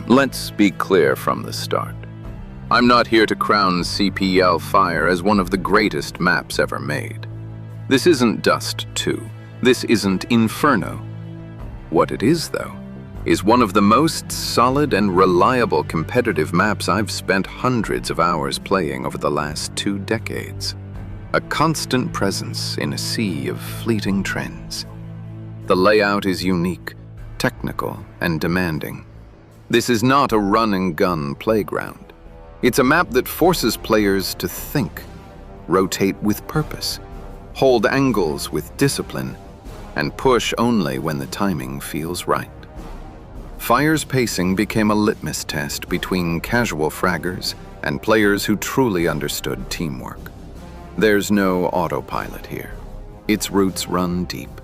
Let's be clear from the start. I'm not here to crown CPL Fire as one of the greatest maps ever made. This isn't Dust 2. This isn't Inferno. What it is, though, is one of the most solid and reliable competitive maps I've spent hundreds of hours playing over the last 2 decades. A constant presence in a sea of fleeting trends. The layout is unique, technical, and demanding. This is not a run-and-gun playground. It's a map that forces players to think, rotate with purpose, hold angles with discipline, and push only when the timing feels right. Fire's pacing became a litmus test between casual fraggers and players who truly understood teamwork. There's no autopilot here. Its roots run deep.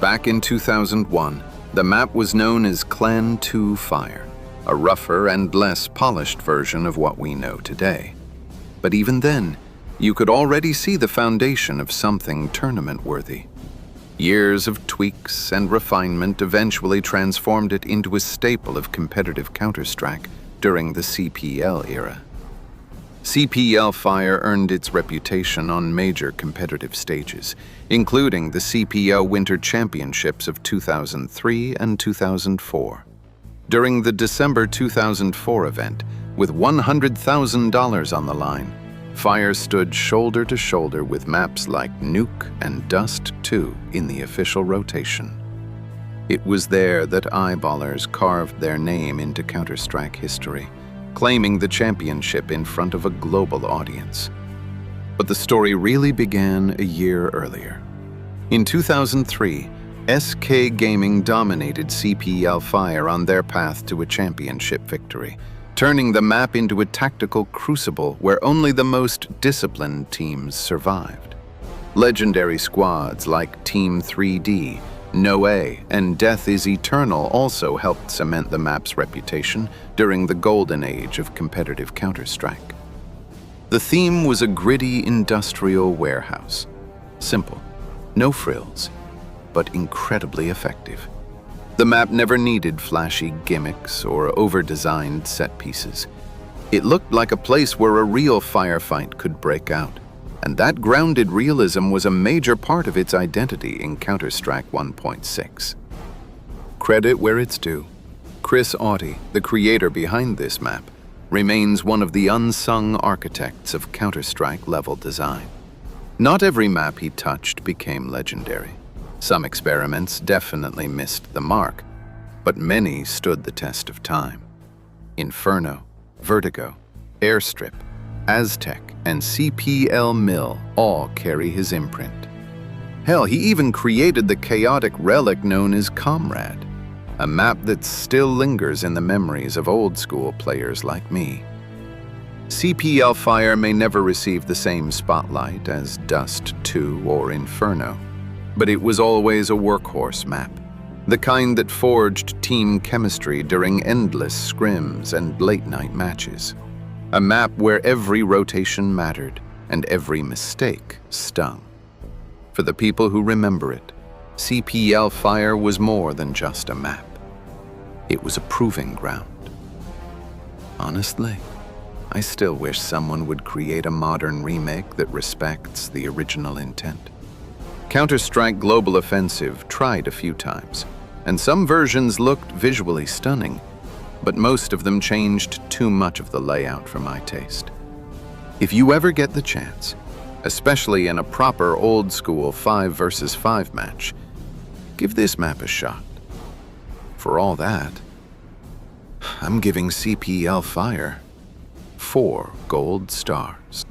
Back in 2001, the map was known as Clan 2 Fire, a rougher and less polished version of what we know today. But even then, you could already see the foundation of something tournament-worthy. Years of tweaks and refinement eventually transformed it into a staple of competitive Counter-Strike during the CPL era. CPL Fire earned its reputation on major competitive stages, including the CPL Winter Championships of 2003 and 2004. During the December 2004 event, with $100,000 on the line, Fire stood shoulder to shoulder with maps like Nuke and Dust 2 in the official rotation. It was there that eyeballers carved their name into Counter-Strike history, claiming the championship in front of a global audience. But the story really began a year earlier. In 2003, SK Gaming dominated CPL Fire on their path to a championship victory, turning the map into a tactical crucible where only the most disciplined teams survived. Legendary squads like Team 3D, Noé, and Death is Eternal also helped cement the map's reputation during the golden age of competitive Counter-Strike. The theme was a gritty industrial warehouse. Simple, no frills, but incredibly effective. The map never needed flashy gimmicks or over-designed set pieces. It looked like a place where a real firefight could break out, and that grounded realism was a major part of its identity in Counter-Strike 1.6. Credit where it's due. Chris Auty, the creator behind this map, remains one of the unsung architects of Counter-Strike level design. Not every map he touched became legendary. Some experiments definitely missed the mark, but many stood the test of time. Inferno, Vertigo, Airstrip, Aztec, and CPL Mill all carry his imprint. Hell, he even created the chaotic relic known as Comrade, a map that still lingers in the memories of old-school players like me. CPL Fire may never receive the same spotlight as Dust 2 or Inferno, but it was always a workhorse map, the kind that forged team chemistry during endless scrims and late-night matches. A map where every rotation mattered and every mistake stung. For the people who remember it, CPL Fire was more than just a map. It was a proving ground. Honestly, I still wish someone would create a modern remake that respects the original intent. Counter-Strike Global Offensive tried a few times, and some versions looked visually stunning, but most of them changed too much of the layout for my taste. If you ever get the chance, especially in a proper old-school 5 versus 5 match, give this map a shot. For all that, I'm giving CPL Fire 4 gold stars.